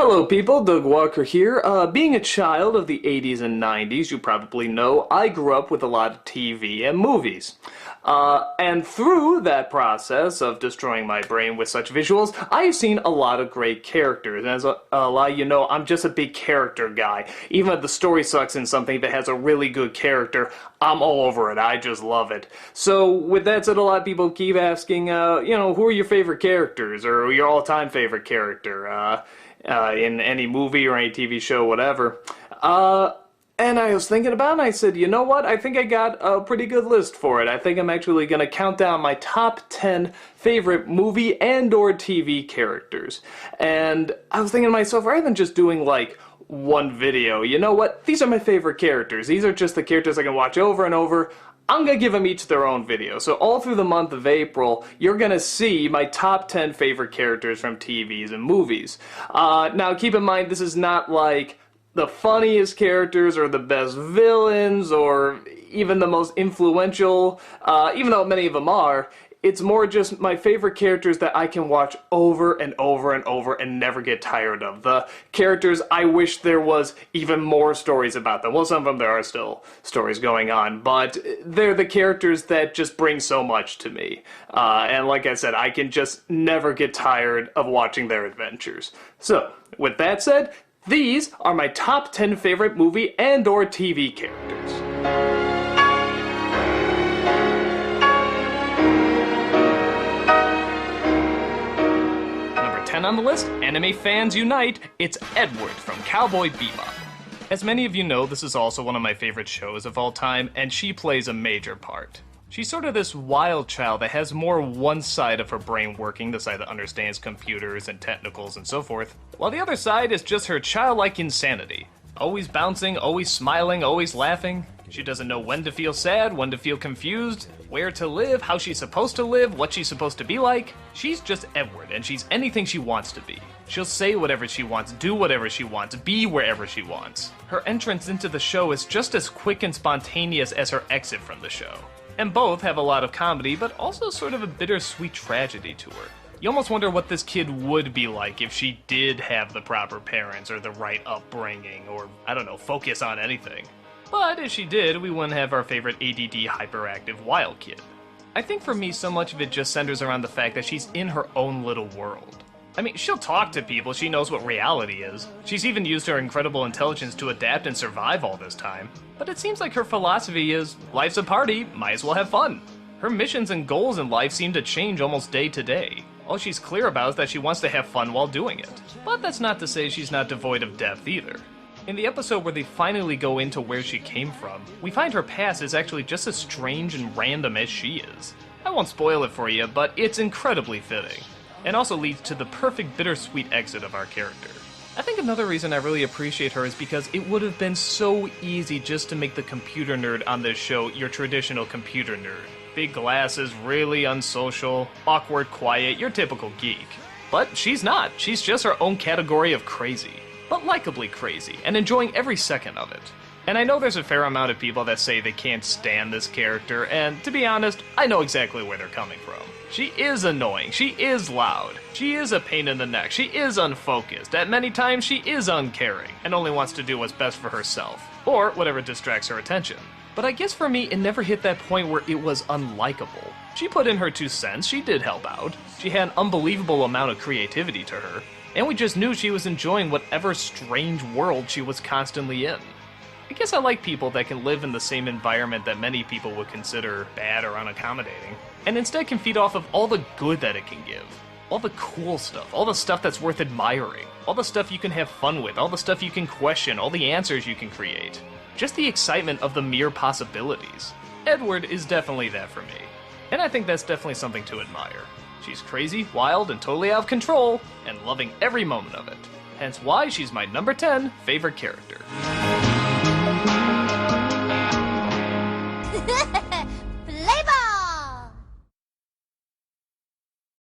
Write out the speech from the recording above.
Hello people, Doug Walker here. Being a child of the 80s and 90s, you probably know I grew up with a lot of TV and movies. And through that process of destroying my brain with such visuals, I've seen a lot of great characters. And as a lot of you know, I'm just a big character guy. Even if the story sucks in something that has a really good character, I'm all over it. I just love it. So with that said, a lot of people keep asking, who are your favorite characters or your all-time favorite character? In any movie or any TV show, whatever. And I was thinking about it, and I said, you know what? I think I got a pretty good list for it. I think I'm actually going to count down my top 10 favorite movie and or TV characters. And I was thinking to myself, rather than just doing like one video, you know what? These are my favorite characters. These are just the characters I can watch over and over. I'm going to give them each their own video. So all through the month of April, you're going to see my top 10 favorite characters from TVs and movies. Now, keep in mind, this is not like the funniest characters or the best villains or even the most influential, even though many of them are. It's more just my favorite characters that I can watch over and over and over and never get tired of. The characters I wish there was even more stories about them. Well, some of them there are still stories going on, but they're the characters that just bring so much to me. And like I said, I can just never get tired of watching their adventures. So, with that said, these are my top 10 favorite movie and or TV characters. On the list, anime fans unite, it's Edward from Cowboy Bebop. As many of you know, this is also one of my favorite shows of all time, and she plays a major part. She's sort of this wild child that has more one side of her brain working, the side that understands computers and technicals and so forth, while the other side is just her childlike insanity. Always bouncing, always smiling, always laughing. She doesn't know when to feel sad, when to feel confused, where to live, how she's supposed to live, what she's supposed to be like. She's just Edward, and she's anything she wants to be. She'll say whatever she wants, do whatever she wants, be wherever she wants. Her entrance into the show is just as quick and spontaneous as her exit from the show. And both have a lot of comedy, but also sort of a bittersweet tragedy to her. You almost wonder what this kid would be like if she did have the proper parents or the right upbringing or, I don't know, focus on anything. But if she did, we wouldn't have our favorite ADD hyperactive wild kid. I think for me, so much of it just centers around the fact that she's in her own little world. I mean, she'll talk to people, she knows what reality is. She's even used her incredible intelligence to adapt and survive all this time. But it seems like her philosophy is, life's a party, might as well have fun. Her missions and goals in life seem to change almost day to day. All she's clear about is that she wants to have fun while doing it. But that's not to say she's not devoid of depth either. In the episode where they finally go into where she came from, we find her past is actually just as strange and random as she is. I won't spoil it for you, but it's incredibly fitting, and also leads to the perfect bittersweet exit of our character. I think another reason I really appreciate her is because it would have been so easy just to make the computer nerd on this show your traditional computer nerd. Big glasses, really unsocial, awkward, quiet, your typical geek. But she's not. She's just her own category of crazy. But likably crazy, and enjoying every second of it. And I know there's a fair amount of people that say they can't stand this character, and to be honest, I know exactly where they're coming from. She is annoying, she is loud, she is a pain in the neck, she is unfocused, at many times she is uncaring, and only wants to do what's best for herself, or whatever distracts her attention. But I guess for me, it never hit that point where it was unlikable. She put in her 2 cents, she did help out, she had an unbelievable amount of creativity to her, and we just knew she was enjoying whatever strange world she was constantly in. I guess I like people that can live in the same environment that many people would consider bad or unaccommodating, and instead can feed off of all the good that it can give. All the cool stuff, all the stuff that's worth admiring, all the stuff you can have fun with, all the stuff you can question, all the answers you can create. Just the excitement of the mere possibilities. Edward is definitely that for me, and I think that's definitely something to admire. She's crazy, wild, and totally out of control, and loving every moment of it. Hence why she's my number 10 favorite character.